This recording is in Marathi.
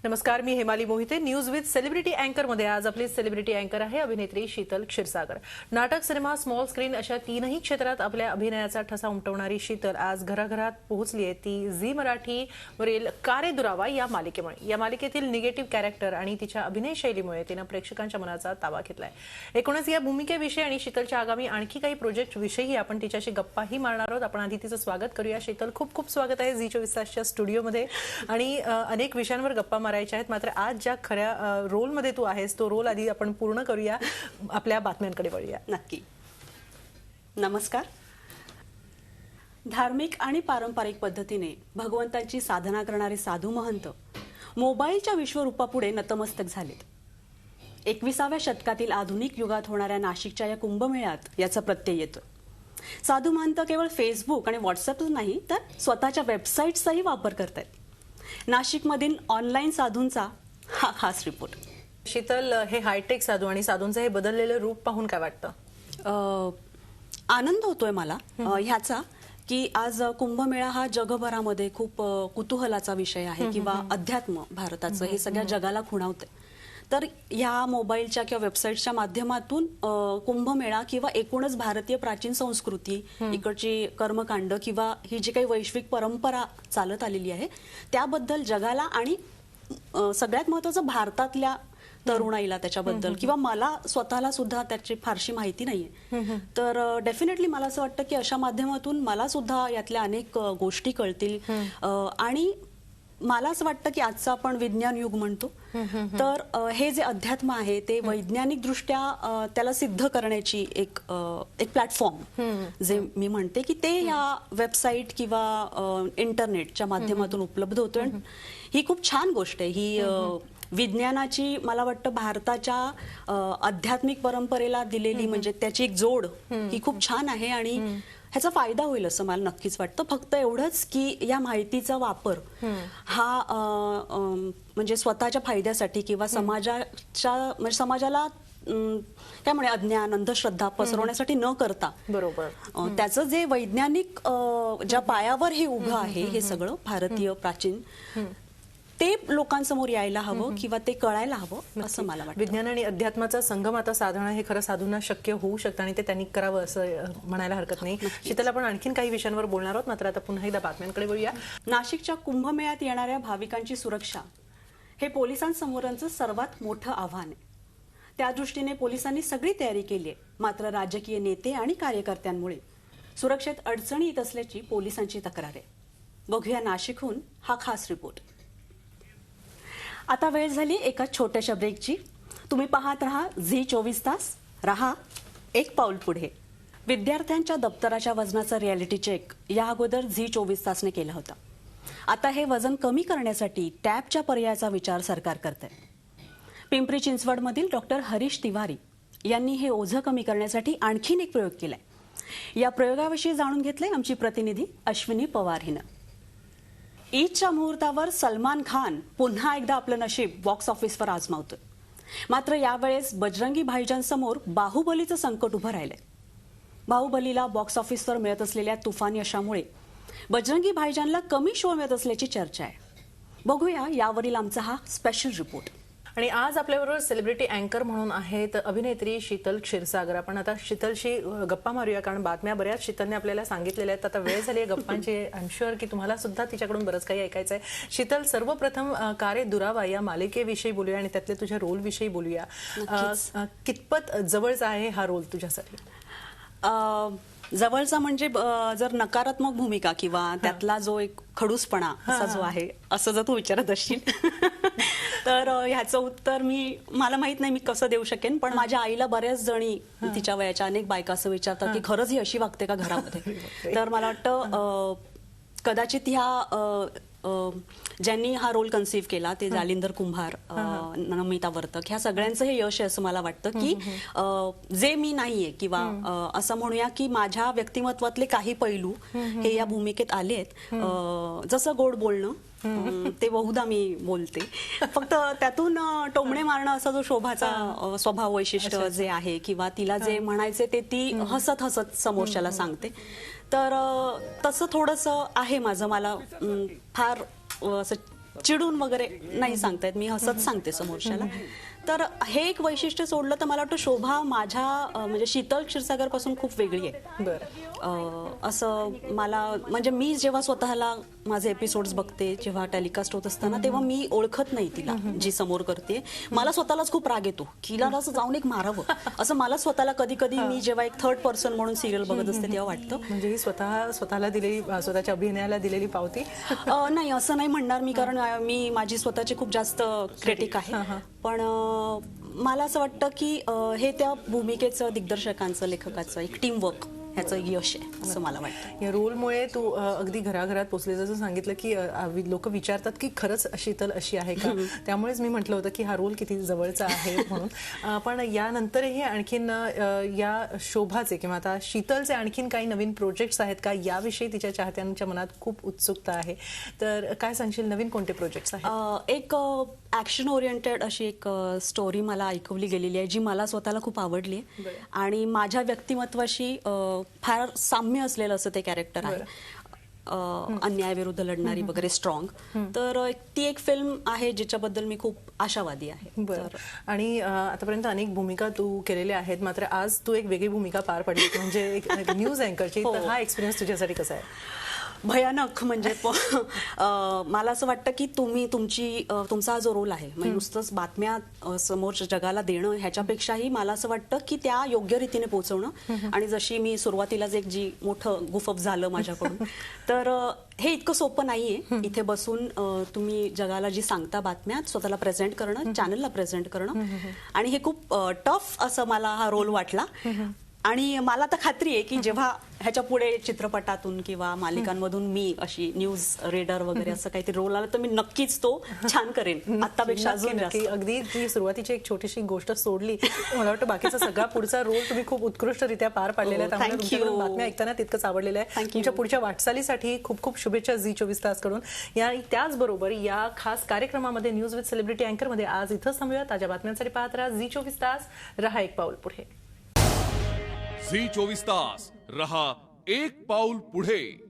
नमस्कार, मी Hemali Mohite. News with celebrity अँकर मध्ये आज आपली सेलिब्रिटी अँकर आहे अभिनेत्री शीतल क्षीरसागर. नाटक, सिनेमा, स्मॉल स्क्रीन अशा तीनही क्षेत्रात आपल्या अभिनयाचा ठसा उमटवणारी शीतल आज घराघरात पोहोचली आहे. ती झी मराठीवरील का रे दुरावा या मालिकेमुळे. या मालिकेतील निगेटिव्ह कॅरेक्टर आणि तिच्या अभिनय शैलीमुळे तिनं प्रेक्षकांच्या मनाचा ताबा घेतलाय. एकूणच या भूमिकेविषयी आणि शीतलच्या आगामी आणखी काही प्रोजेक्ट विषयी आपण तिच्याशी गप्पाही मारणार आहोत. आपण आधी तिचं स्वागत करूया. शीतल, खूप खूप स्वागत आहे झी 24 तासच्या स्टुडिओमध्ये. आणि अनेक विषयांवर गप्पा मारायच्या आहेत, मात्र आज ज्या खऱ्या रोलमध्ये तू आहेस तो रोल आधी आपण पूर्ण करूया, आपल्या बातम्यांकडे वळूया. नक्की. नमस्कार. धार्मिक आणि पारंपरिक पद्धतीने भगवंतांची साधना करणारे साधू महंत मोबाईलच्या विश्वरूपापुढे नतमस्तक झालेत. 21व्या शतकातील आधुनिक युगात होणाऱ्या नाशिकच्या या कुंभमेळ्यात याचा प्रत्यय येतो. साधू महंत केवळ फेसबुक आणि व्हॉट्सअपच नाही तर स्वतःच्या वेबसाईटचाही वापर करतात. नाशिकमधील ऑनलाईन साधूंचा हा खास रिपोर्ट. शीतल, हे हायटेक साधू आणि साधूंचं हे बदललेलं रूप पाहून काय वाटतं? आनंद होतोय मला ह्याचा की आज कुंभमेळा हा जगभरामध्ये खूप कुतूहलाचा विषय आहे किंवा अध्यात्म भारताचं हे सगळ्या जगाला खुणावतंय. तर ह्या मोबाईलच्या किंवा वेबसाईटच्या माध्यमातून कुंभमेळा किंवा एकूणच भारतीय प्राचीन संस्कृती, इकडची कर्मकांड किंवा ही जी काही वैश्विक परंपरा चालत आलेली आहे त्याबद्दल जगाला आणि सगळ्यात महत्त्वाचं भारतातल्या तरुणाईला त्याच्याबद्दल किंवा मला स्वतःला सुद्धा त्याची फारशी माहिती नाहीये. तर डेफिनेटली मला असं वाटतं की अशा माध्यमातून मला सुद्धा यातल्या अनेक गोष्टी कळतील. आणि मला असं वाटतं की आजचं आपण विज्ञान युग म्हणतो, तर हे जे अध्यात्म आहे ते वैज्ञानिक दृष्ट्या त्याला सिद्ध करण्याची एक प्लॅटफॉर्म जे मी म्हणते की ते या वेबसाईट किंवा इंटरनेटच्या माध्यमातून उपलब्ध होतोय. ही खूप छान गोष्ट आहे. ही विज्ञानाची मला वाटतं भारताच्या आध्यात्मिक परंपरेला दिलेली म्हणजे त्याची एक जोड ही खूप छान आहे आणि ह्याचा फायदा होईल असं मला नक्कीच वाटतं. फक्त एवढंच की या माहितीचा वापर हा म्हणजे स्वतःच्या फायद्यासाठी किंवा समाजाला काय म्हणे अज्ञान, अंधश्रद्धा पसरवण्यासाठी न करता, बरोबर, त्याचं जे वैज्ञानिक ज्या पायावर हे उभं आहे हे सगळं भारतीय प्राचीन, ते लोकांसमोर यायला हवं किंवा ते कळायला हवं असं मला वाटतं. विज्ञान आणि अध्यात्माचा संगम आता साधणं हे खरं साधूंना शक्य होऊ शकतं आणि ते त्यांनी करावं असं म्हणायला हरकत नाही. शीतल, आपण आणखीन काही विषयांवर बोलणार आहोत, मात्र आता पुन्हा एकदा बातम्यांकडे वळूया. नाशिकच्या कुंभमेळ्यात येणाऱ्या भाविकांची सुरक्षा हे पोलिसांसमोरचं सर्वात मोठं आव्हान आहे. त्या दृष्टीने पोलिसांनी सगळी तयारी केली आहे, मात्र राजकीय नेते आणि कार्यकर्त्यांमुळे सुरक्षेत अडचणी येत असल्याची पोलिसांची तक्रार आहे. बघूया नाशिकहून हा खास रिपोर्ट. आता वेळ झाली एका छोट्याशा ब्रेकची. तुम्ही पाहत रहा झी 24 तास, रहा एक पाऊल पुढे. विद्यार्थ्यांच्या दप्तराच्या वजनाचा रियालिटी चेक या अगोदर झी 24 तासने केला होता. आता हे वजन कमी करण्यासाठी टॅबच्या पर्यायाचा विचार सरकार करते. पिंपरी चिंचवडमधील डॉक्टर हरीश तिवारी यांनी हे ओझं कमी करण्यासाठी आणखीन एक प्रयोग केलाय. या प्रयोगाविषयी जाणून घेतलंय आमची प्रतिनिधी अश्विनी पवार हिनं. ईदच्या मुहूर्तावर सलमान खान पुन्हा एकदा आपलं नशीब बॉक्स ऑफिसवर आजमावतोय. मात्र यावेळेस बजरंगी भाईजानसमोर बाहुबलीचं संकट उभं राहिलंय. बाहुबलीला बॉक्स ऑफिसवर मिळत असलेल्या तुफान यशामुळे बजरंगी भाईजानला कमी शो मिळत असल्याची चर्चा आहे. बघूया यावरील आमचा हा स्पेशल रिपोर्ट. आणि आज आपल्याबरोबर सेलिब्रिटी अँकर म्हणून आहेत अभिनेत्री शीतल क्षीरसागर. आपण आता शीतलशी गप्पा मारूया, कारण बातम्या बऱ्याच शीतलने आपल्याला सांगितलेल्या आहेत. आता वेळ झाली आहे गप्पांची. आय एम शुअर की तुम्हाला सुद्धा तिच्याकडून बरंच काही ऐकायचं आहे. शीतल, सर्वप्रथम का रे दुरावा या मालिकेविषयी बोलूया आणि त्यातल्या तुझ्या रोलविषयी बोलूया. कितपत जवळचा आहे हा रोल तुझ्यासाठी? जवळचा म्हणजे जर नकारात्मक भूमिका किंवा त्यातला जो एक खडूसपणा असा जो आहे असं जर तू विचारत असशील तर ह्याचं उत्तर मला माहित नाही मी कसं देऊ शकेन. पण माझ्या आईला बऱ्याच जणी तिच्या वयाच्या अनेक बायका असं विचारतात की खरंच ही अशी वागते का घरामध्ये. तर मला वाटतं कदाचित ह्या ज्यांनी हा रोल कन्सीव्ह केला ते जालिंदर कुंभार, नमिता वर्तक, ह्या सगळ्यांचं हे यश आहे असं मला वाटतं की जे मी नाहीये किंवा असं म्हणूया की माझ्या व्यक्तिमत्वातले काही पैलू हे या भूमिकेत आले आहेत. जसं गोड बोलणं ते बहुधा मी बोलते, फक्त त्यातून टोमणे मारणं असा जो शोभाचा स्वभाव वैशिष्ट्य जे आहे किंवा तिला जे म्हणायचे ते ती हसत हसत समोरच्याला सांगते. तर तसं थोडंसं आहे माझं. मला फार असं चिडून वगैरे नाही सांगतायत, मी हसत सांगते समोरच्याला. तर हे एक वैशिष्ट्य सोडलं तर मला वाटतं शोभा माझ्या म्हणजे शीतल क्षीरसागर पासून खूप वेगळी आहे. असं मला म्हणजे मी जेव्हा स्वतःला माझे एपिसोड्स बघते, जेव्हा टेलिकास्ट होत असताना, तेव्हा मी ओळखत नाही तिला, जी समोर करते. मला स्वतःलाच खूप राग येतो की हिला असं जाऊन एक मारावं, असं मला स्वतःला कधी कधी मी जेव्हा एक थर्ड पर्सन म्हणून सिरियल बघत असते तेव्हा वाटतं. म्हणजे ही स्वतःला दिलेली, स्वतःच्या अभिनयाला दिलेली पावती? नाही, असं नाही म्हणणार मी, कारण मी माझी स्वतःची खूप जास्त क्रिटिक आहे. पण मला असं वाटतं की हे त्या भूमिकेचं, दिग्दर्शकांचं, लेखकाचं एक टीमवर्क ह्याचं यश आहे असं मला वाटतं. या रोलमुळे तू अगदी घराघरात पोचले, जसं सांगितलं की लोक विचारतात की खरंच शीतल अशी आहे का, त्यामुळेच मी म्हटलं होतं की हा रोल किती जवळचा आहे म्हणून. पण यानंतरही आणखीन या शोभाचे किंवा आता शीतलचे आणखीन काही नवीन प्रोजेक्ट्स आहेत का, याविषयी तिच्या चाहत्यांच्या मनात खूप उत्सुकता आहे. तर काय सांगशील, नवीन कोणते प्रोजेक्ट्स आहेत? एक ऍक्शन ओरिएंटेड अशी एक स्टोरी मला ऐकवली गेलेली आहे, जी मला स्वतःला खूप आवडली आणि माझ्या व्यक्तिमत्वाशी फार साम्य असलेलं असं ते कॅरेक्टर आहे. अन्यायाविरुद्ध लढणारी वगैरे, स्ट्रॉंग. तर ती एक फिल्म आहे जिच्याबद्दल मी खूप आशावादी आहे. बरं. आणि आतापर्यंत अनेक भूमिका तू केलेल्या आहेत, मात्र आज तू एक वेगळी भूमिका पार पडली, म्हणजे एक न्यूज अँकरची. तर हा एक्सपिरियन्स तुझ्यासाठी कसा आहे? भयानक. म्हणजे मला असं वाटतं की तुमचा हा जो रोल आहे, म्हणजे नुसतंच बातम्या समोर जगाला देणं, ह्याच्यापेक्षाही मला असं वाटतं की त्या योग्य रीतीने पोहोचवणं. आणि जशी मी सुरुवातीलाच एक जी मोठं गुफअप झालं माझ्याकडून, तर हे इतकं सोपं नाहीये. इथे बसून तुम्ही जगाला जी सांगता बातम्या, स्वतःला प्रेझेंट करणं, चॅनलला प्रेझेंट करणं, आणि हे खूप टफ असं मला हा रोल वाटला. आणि मला तर खात्री आहे की जेव्हा ह्याच्या पुढे चित्रपटातून किंवा मालिकांमधून मी अशी न्यूज रीडर वगैरे असं काहीतरी रोल आला, तर मी नक्कीच तो छान करेन, आतापेक्षा अजून जास्त. अगदी ती सुरुवातीची एक छोटीशी गोष्ट सोडली, मला वाटतं बाकीचा सगळा पुढचा रोल तुम्ही खूप उत्कृष्टरित्या पार पाडलेला आहे. त्यामुळे तुमच्याकडून बातम्या ऐकताना तितकंच आवडलेलं आहे. तुमच्या पुढच्या वाटचालीसाठी खूप खूप शुभेच्छा झी 24 तास कडून. त्याचबरोबर या खास कार्यक्रमामध्ये न्यूज विथ सेलिब्रिटी अँकरमध्ये आज इथंच थांबूया. ताज्या बातम्यांसाठी पाहत राहा झी 24 तास. रहा एक पाऊल पुढे. झी 24 तास रहा एक पाऊल पुढे.